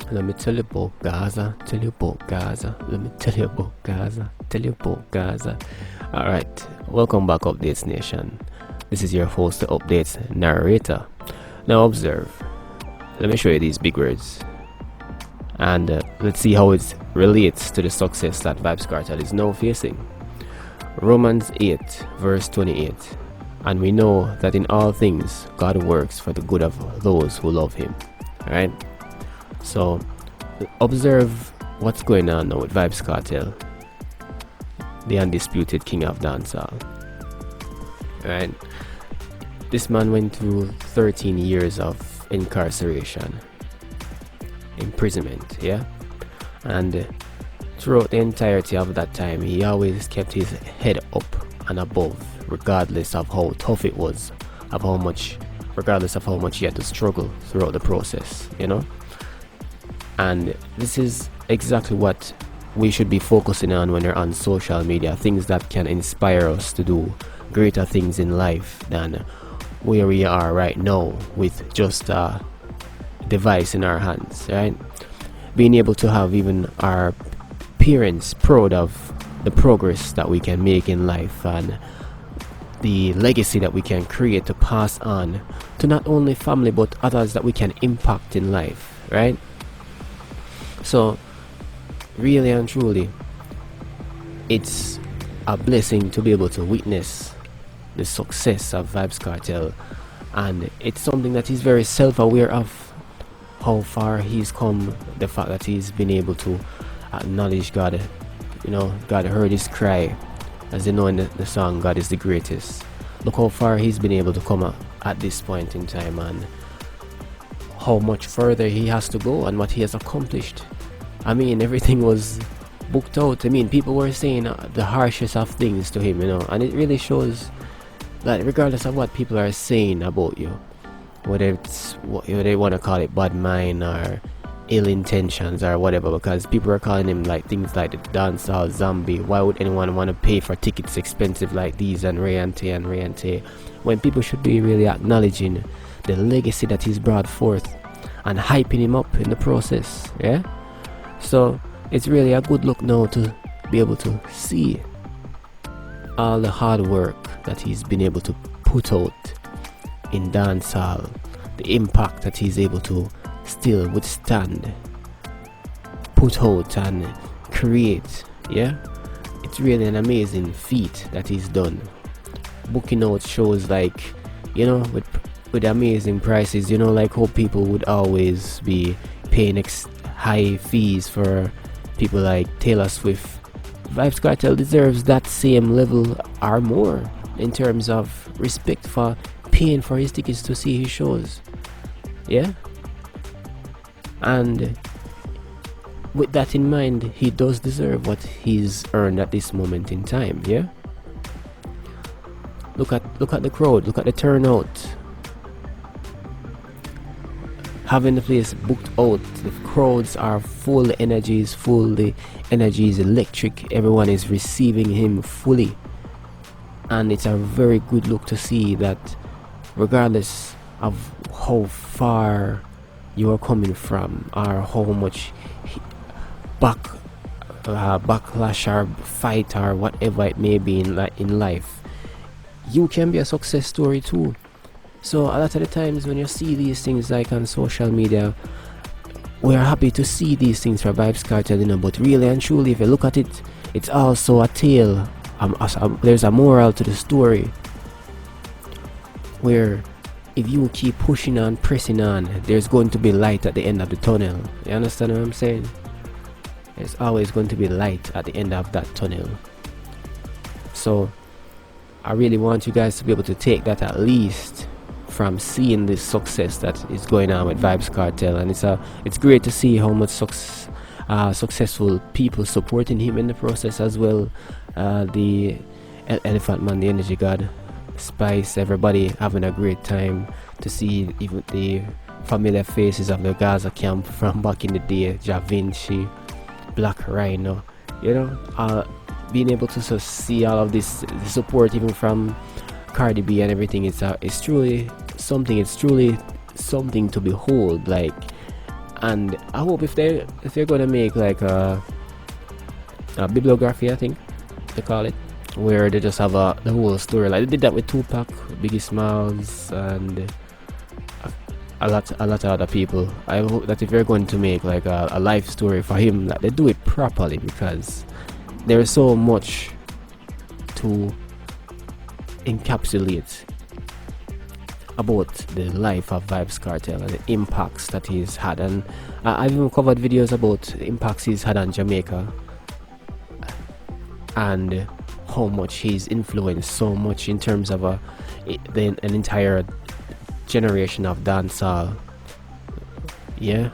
Let me tell you about Gaza, tell you about Gaza, let me tell you about Gaza, tell you about Gaza. Alright, welcome back, Updates Nation. This is your host, the Updates narrator. Now observe, let me show you these big words. And let's see how it relates to the success that Vybz Kartel is now facing. Romans 8 verse 28. And we know that in all things, God works for the good of those who love Him. Alright? So, observe what's going on now with Vybz Kartel, the undisputed king of dancehall. Right? This man went through 13 years of incarceration, imprisonment, yeah? And throughout the entirety of that time, he always kept his head up and above, regardless of how tough it was, regardless of how much he had to struggle throughout the process, you know? And this is exactly what we should be focusing on when we're on social media, things that can inspire us to do greater things in life than where we are right now with just a device in our hands, right? Being able to have even our parents proud of the progress that we can make in life and the legacy that we can create to pass on to not only family but others that we can impact in life, right? So, really and truly, it's a blessing to be able to witness the success of Vybz Kartel, and it's something that he's very self-aware of, how far he's come, the fact that he's been able to acknowledge God. You know, God heard his cry, as you know in the song, God is the greatest. Look how far he's been able to come at this point in time, and how much further he has to go and what he has accomplished. I mean, everything was booked out. I mean, people were saying the harshest of things to him, you know, and it really shows that regardless of what people are saying about you, whether it's what they want to call it, bad mind or ill intentions or whatever, because people are calling him like things like the dancehall zombie. Why would anyone want to pay for tickets expensive like these and Ray and Tay, when people should be really acknowledging the legacy that he's brought forth and hyping him up in the process, yeah? So it's really a good look now to be able to see all the hard work that he's been able to put out in dancehall, the impact that he's able to still withstand, put out and create, yeah? It's really an amazing feat that he's done. Booking out shows like, you know, with amazing prices, you know, like how people would always be paying high fees for people like Taylor Swift. Vybz Kartel deserves that same level or more in terms of respect for paying for his tickets to see his shows, yeah? And with that in mind, he does deserve what he's earned at this moment in time, yeah? Look at the crowd, look at the turnout. Having the place booked out, the crowds are full, the energy is full, the energy is electric, everyone is receiving him fully. And it's a very good look to see that regardless of how far you are coming from or how much backlash or fight or whatever it may be in life, you can be a success story too. So a lot of the times when you see these things like on social media, we're happy to see these things for Vybz Kartel, you know, but really and truly, if you look at it, it's also a tale. There's a moral to the story, where if you keep pushing on, pressing on, there's going to be light at the end of the tunnel. You understand what I'm saying? There's always going to be light at the end of that tunnel. So I really want you guys to be able to take that at least from seeing this success that is going on with Vybz Kartel, and it's great to see how much successful people supporting him in the process as well. The Elephant Man, the Energy God, Spice, everybody having a great time, to see even the familiar faces of the Gaza camp from back in the day, Ja Vinci, Black Rhino, you know, being able to see all of this support even from Cardi B and everything. It's truly something to behold. Like, And I hope if they're gonna make like a bibliography, I think they call it, where they just have the whole story, like they did that with Tupac, Biggie Smalls, and a lot of other people. I hope that if you're going to make like a life story for him, that they do it properly, because there is so much to encapsulate about the life of Vybz Kartel and the impacts that he's had. And I've even covered videos about the impacts he's had on Jamaica and how much he's influenced so much in terms of an entire generation of dancehall. Yeah,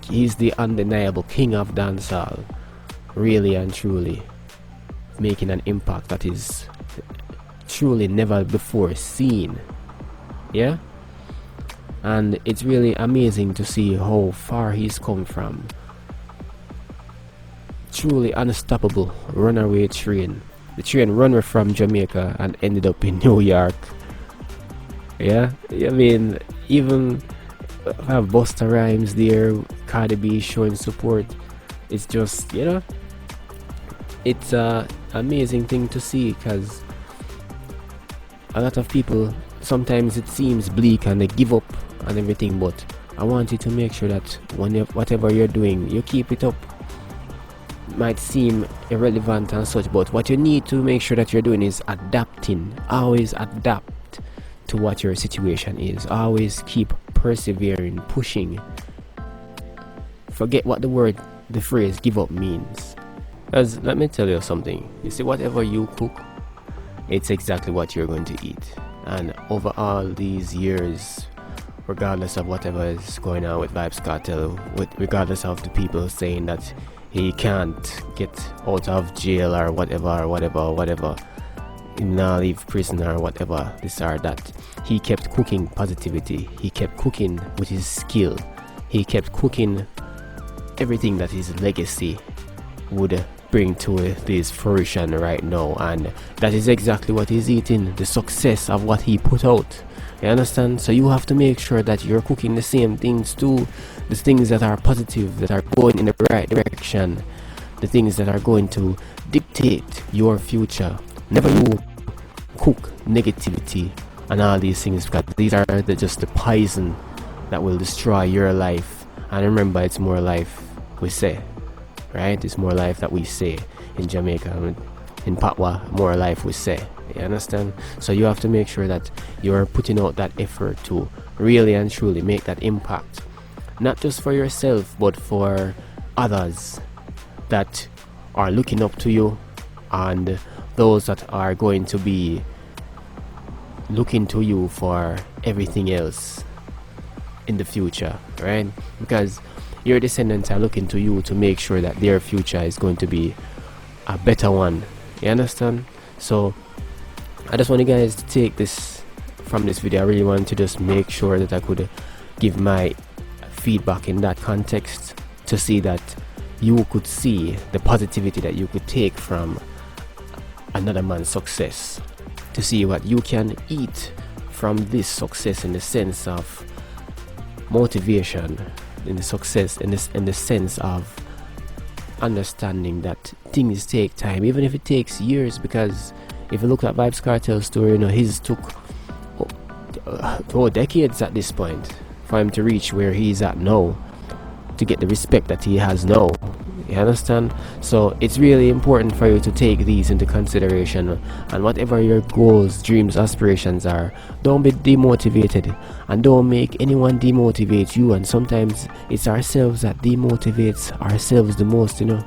he's the undeniable king of dancehall, really and truly, making an impact that is truly never before seen. Yeah, and it's really amazing to see how far he's come from. Truly unstoppable runaway train. The train ran from Jamaica and ended up in New York. Yeah, I mean, even have Busta Rhymes there, Cardi B showing support. It's just, you know, it's a amazing thing to see, because a lot of people, sometimes it seems bleak and they give up and everything, but I want you to make sure that whatever you're doing, you keep it up. Might seem irrelevant and such, but what you need to make sure that you're doing is adapting. Always adapt to what your situation is. Always keep persevering, pushing. Forget what the phrase give up means. Because let me tell you something. You see, whatever you cook, it's exactly what you're going to eat. And over all these years, regardless of whatever is going on with Vybz Kartel, regardless of the people saying that he can't get out of jail or whatever, he not leave prison or whatever, this or that, he kept cooking positivity. He kept cooking with his skill. He kept cooking everything that his legacy would bring to this fruition right now, and that is exactly what he's eating, the success of what he put out. You understand? So you have to make sure that you're cooking the same things too, the things that are positive, that are going in the right direction, the things that are going to dictate your future. Never you cook negativity and all these things, because these are just the poison that will destroy your life. And remember, it's more life we say, right? It's more life that we say in Jamaica. In Patwa, more life we say. You understand? So you have to make sure that you're putting out that effort to really and truly make that impact, not just for yourself but for others that are looking up to you, and those that are going to be looking to you for everything else in the future, right? Because your descendants are looking to you to make sure that their future is going to be a better one. You understand? So I just want you guys to take this from this video. I really want to just make sure that I could give my feedback in that context, to see that you could see the positivity that you could take from another man's success, to see what you can eat from this success in the sense of motivation, in the success, in the sense of understanding that things take time, even if it takes years. Because if you look at Vybz Kartel's story, you know, his took decades at this point for him to reach where he's at now, to get the respect that he has now. You understand? So it's really important for you to take these into consideration, and whatever your goals, dreams, aspirations are, don't be demotivated, and don't make anyone demotivate you. And sometimes it's ourselves that demotivates ourselves the most, you know.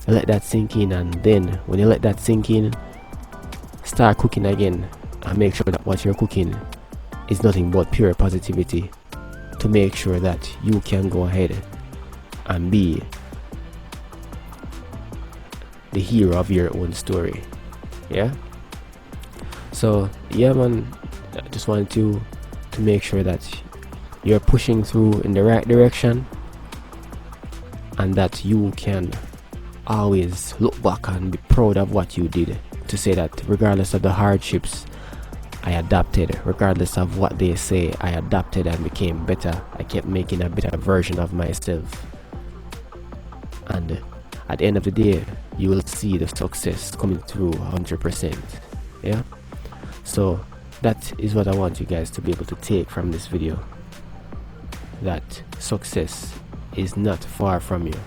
Let that sink in, and then when you let that sink in, start cooking again, and make sure that what you're cooking is nothing but pure positivity, to make sure that you can go ahead and be the hero of your own story. Yeah, so yeah man, I just wanted to make sure that you're pushing through in the right direction, and that you can always look back and be proud of what you did, to say that regardless of the hardships I adapted. Regardless of what they say, I adapted and became better. I kept making a better version of myself. And at the end of the day, you will see the success coming through 100%. Yeah? So that is what I want you guys to be able to take from this video. That success is not far from you.